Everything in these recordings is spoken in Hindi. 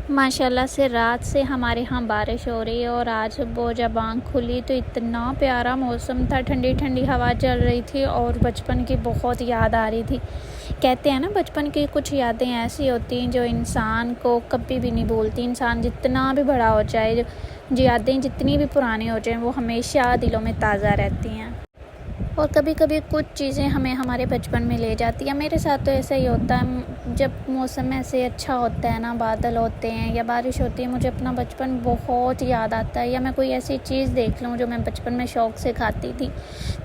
माशाल्लाह से रात से हमारे यहाँ बारिश हो रही है और आज वो जब आँख खुली तो इतना प्यारा मौसम था, ठंडी ठंडी हवा चल रही थी और बचपन की बहुत याद आ रही थी। कहते हैं ना, बचपन की कुछ यादें ऐसी होती हैं जो इंसान को कभी भी नहीं भूलती। इंसान जितना भी बड़ा हो जाए, जो यादें जितनी भी पुरानी हो जाएं, वो हमेशा दिलों में ताज़ा रहती हैं। और कभी कभी कुछ चीज़ें हमें हमारे बचपन में ले जाती हैं। मेरे साथ तो ऐसा ही होता है, जब मौसम ऐसे अच्छा होता है ना, बादल होते हैं या बारिश होती है, मुझे अपना बचपन बहुत याद आता है। या मैं कोई ऐसी चीज़ देख लूँ जो मैं बचपन में शौक़ से खाती थी,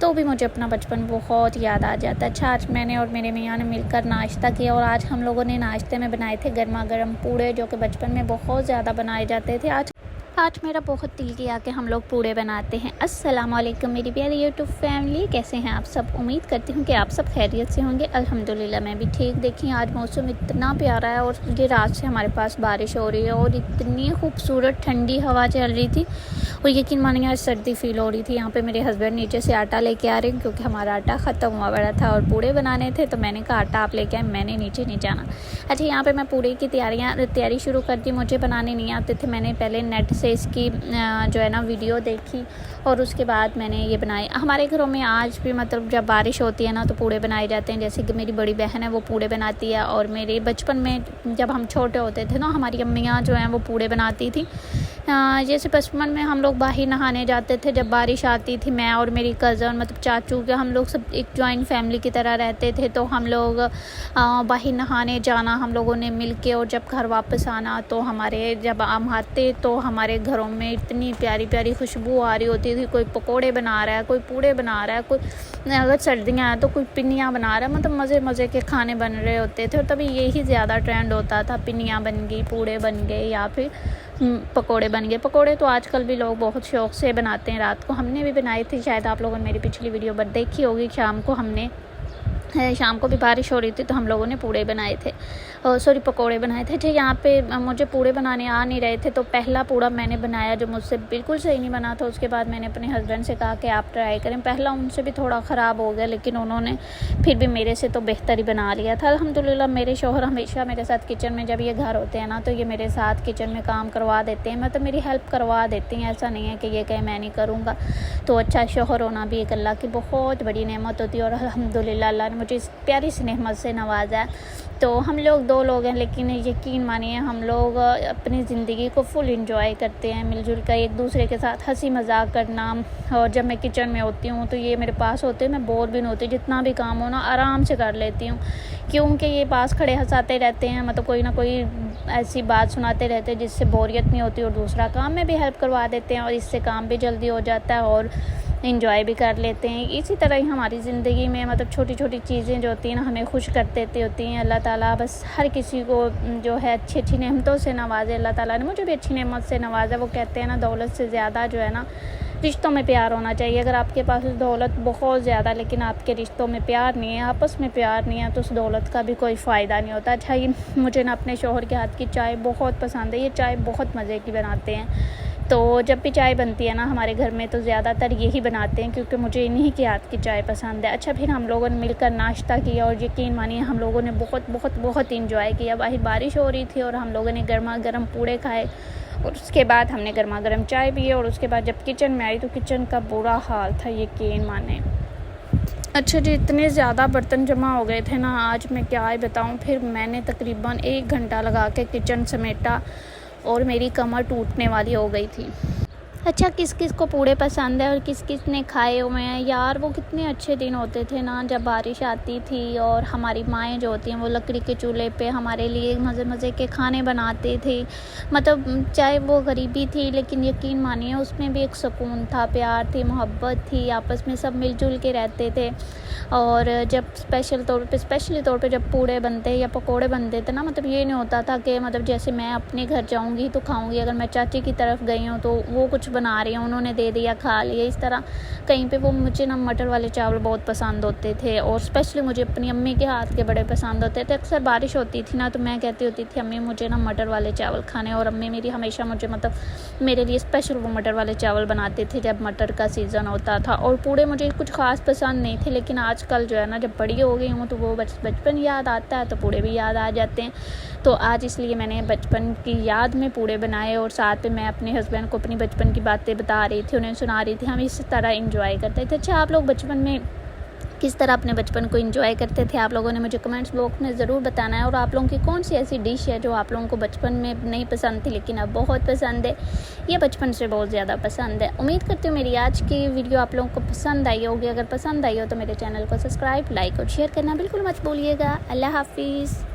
तो भी मुझे अपना बचपन बहुत याद आ जाता है। अच्छा, आज मैंने और मेरे मियाँ ने मिलकर नाश्ता किया और आज हम लोगों ने नाश्ते में बनाए थे गर्मा गर्म पूड़े, जो कि बचपन में बहुत ज़्यादा बनाए जाते थे। आज मेरा बहुत दिल किया कि हम लोग पूड़े बनाते हैं। अस्सलाम वालेकुम मेरी प्यारी यूट्यूब फैमिली, कैसे हैं आप सब? उम्मीद करती हूँ कि आप सब खैरियत से होंगे। अल्हम्दुलिल्लाह मैं भी ठीक। देखिए, आज मौसम इतना प्यारा है और ये रात से हमारे पास बारिश हो रही है और इतनी खूबसूरत ठंडी हवा चल रही थी और यकीन मानिए आज सर्दी फील हो रही थी। यहाँ पे मेरे हस्बैंड नीचे से आटा लेके आ रहे हैं क्योंकि हमारा आटा ख़त्म हुआ पड़ा था और पूड़े बनाने थे, तो मैंने कहा आटा आप लेके आए, मैंने नीचे नहीं जाना। अच्छा, यहाँ पर मैं पूड़े की तैयारी शुरू कर दी। मुझे बनाने नहीं आते थे, मैंने पहले नेट से इसकी जो है ना वीडियो देखी और उसके बाद मैंने ये बनाए। हमारे घरों में आज भी मतलब जब बारिश होती है ना तो पूड़े बनाए जाते हैं। जैसे कि मेरी बड़ी बहन है, वो पूड़े बनाती है और मेरे बचपन में जब हम छोटे होते थे ना, हमारी अम्मियाँ जो हैं वो पूड़े बनाती थी। जैसे बचपन में हम लोग बाहर नहाने जाते थे, जब बारिश आती थी, मैं और मेरी कज़न मतलब चाचू के, हम लोग सब एक जॉइंट फैमिली की तरह रहते थे। तो हम लोग बाहर नहाने जाना हम लोगों ने मिल के, और जब घर वापस आना तो जब हम आते तो हमारे घरों में इतनी प्यारी प्यारी खुशबू आ रही होती थी। कोई पकोड़े बना रहा है, कोई पूड़े बना रहा है, कोई अगर सर्दियाँ हैं तो कोई पिन्नियाँ बना रहा है। मतलब मज़े मज़े के खाने बन रहे होते थे और तभी यही ज़्यादा ट्रेंड होता था। पिन्नियाँ बन गई, पूड़े बन गए या फिर पकोड़े बन गए। पकोड़े तो आजकल भी लोग बहुत शौक़ से बनाते हैं। रात को हमने भी बनाई थी, शायद आप लोगों ने मेरी पिछली वीडियो पर देखी होगी। शाम को भी बारिश हो रही थी तो हम लोगों ने पूड़े बनाए थे, पकोड़े बनाए थे। ठीक, यहाँ पे मुझे पूड़े बनाने आ नहीं रहे थे तो पहला पूड़ा मैंने बनाया जो मुझसे बिल्कुल सही नहीं बना था। उसके बाद मैंने अपने हस्बैंड से कहा कि आप ट्राई करें। पहला उनसे भी थोड़ा ख़राब हो गया, लेकिन उन्होंने फिर भी मेरे से तो बेहतर ही बना लिया था। अल्हम्दुलिल्लाह मेरे शौहर हमेशा मेरे साथ किचन में, जब ये घर होते हैं ना, तो ये मेरे साथ किचन में काम करवा देते हैं, मतलब मेरी हेल्प करवा देती हैं। ऐसा नहीं है कि ये कहे मैं नहीं करूँगा। तो अच्छा शौहर होना भी एक अल्लाह की बहुत बड़ी नेमत होती है और अल्हम्दुलिल्लाह अल्लाह ने मुझे इस प्यारी सी नेमत से नवाजा है। तो हम लोग 2 लोग हैं, लेकिन यकीन मानिए हम लोग अपनी ज़िंदगी को फुल एंजॉय करते हैं, मिलजुल कर एक दूसरे के साथ हंसी मजाक करना। और जब मैं किचन में होती हूँ तो ये मेरे पास होते हैं, मैं बोर भी नहीं होती। जितना भी काम हो ना आराम से कर लेती हूँ, क्योंकि ये पास खड़े हंसाते रहते हैं, मतलब कोई ना कोई ऐसी बात सुनाते रहते हैं जिससे बोरियत नहीं होती और दूसरा काम में भी हेल्प करवा देते हैं और इससे काम भी जल्दी हो जाता है और इंजॉय भी कर लेते हैं। इसी तरह ही हमारी ज़िंदगी में मतलब छोटी छोटी चीज़ें जो होती हैं ना, हमें खुश कर देती होती हैं। अल्लाह ताला बस हर किसी को जो है अच्छी अच्छी नेमतों से नवाजे। अल्लाह ताला ने मुझे भी अच्छी नेमत से नवाजा। वो कहते हैं ना, दौलत से ज़्यादा जो है ना रिश्तों में प्यार होना चाहिए। अगर आपके पास दौलत बहुत ज़्यादा लेकिन आपके रिश्तों में प्यार नहीं है, आपस में प्यार नहीं है, तो उस दौलत का भी कोई फ़ायदा नहीं होता। अच्छा, ये मुझे ना अपने शौहर के हाथ की चाय बहुत पसंद है। ये चाय बहुत मज़े की बनाते हैं। तो जब भी चाय बनती है ना हमारे घर में तो ज़्यादातर यही बनाते हैं, क्योंकि मुझे इन्हीं के हाथ की चाय पसंद है। अच्छा, फिर हम लोगों ने मिलकर नाश्ता किया और यकीन मानिए हम लोगों ने बहुत बहुत बहुत इंजॉय किया। बाहर बारिश हो रही थी और हम लोगों ने गर्मा गर्म पूड़े खाए और उसके बाद हमने गर्मा गर्म चाय पिए। और उसके बाद जब किचन में आई तो किचन का बुरा हाल था, यकीन माने। अच्छा जी, इतने ज़्यादा बर्तन जमा हो गए थे ना, आज मैं क्या ही बताऊँ। फिर मैंने तकरीबन 1 घंटा लगा के किचन समेटा और मेरी कमर टूटने वाली हो गई थी। अच्छा, किस किस को पूड़े पसंद है और किस किस ने खाए हुए हैं यार। वो कितने अच्छे दिन होते थे ना, जब बारिश आती थी और हमारी माएँ जो होती हैं वो लकड़ी के चूल्हे पे हमारे लिए मज़े मज़े के खाने बनाते थे। मतलब चाहे वो गरीबी थी, लेकिन यकीन मानिए उसमें भी एक सुकून था, प्यार थी, मोहब्बत थी, आपस में सब मिलजुल के रहते थे। और जब स्पेशली तौर पे जब पूड़े बनते या पकोड़े बनते थे ना, मतलब ये नहीं होता था कि मतलब जैसे मैं अपने घर जाऊँगी तो खाऊँगी, अगर मैं चाची की तरफ गई हूँ तो वो कुछ बना रही हूँ, उन्होंने दे दिया, खा लिया इस तरह। कहीं पे वो मुझे ना मटर वाले चावल बहुत पसंद होते थे और स्पेशली मुझे अपनी अम्मी के हाथ के बड़े पसंद होते थे। अक्सर बारिश होती थी ना तो मैं कहती होती थी अम्मी मुझे ना मटर वाले चावल खाने, और अम्मी मेरी हमेशा मुझे मतलब मेरे लिए स्पेशल वो मटर वाले चावल बनाते थे जब मटर का सीज़न होता था। और पूड़े मुझे कुछ ख़ास पसंद नहीं थे, लेकिन आजकल जो है ना जब बड़ी हो गई हूँ तो वो बचपन याद आता है तो पूड़े भी याद आ जाते हैं। तो आज इसलिए मैंने बचपन की याद में पूड़े बनाए और साथ में मैं अपने हस्बैंड को अपनी बचपन की बातें बता रही थी, उन्हें सुना रही थी। हम इस तरह एंजॉय करते थे। अच्छा, आप लोग बचपन में किस तरह अपने बचपन को एंजॉय करते थे, आप लोगों ने मुझे कमेंट्स बॉक्स में ज़रूर बताना है। और आप लोगों की कौन सी ऐसी डिश है जो आप लोगों को बचपन में नहीं पसंद थी लेकिन अब बहुत पसंद है, ये बचपन से बहुत ज़्यादा पसंद है। उम्मीद करती हूँ मेरी आज की वीडियो आप लोगों को पसंद आई होगी। अगर पसंद आई हो तो मेरे चैनल को सब्सक्राइब, लाइक और शेयर करना बिल्कुल मत भूलिएगा। अल्लाह हाफिज़।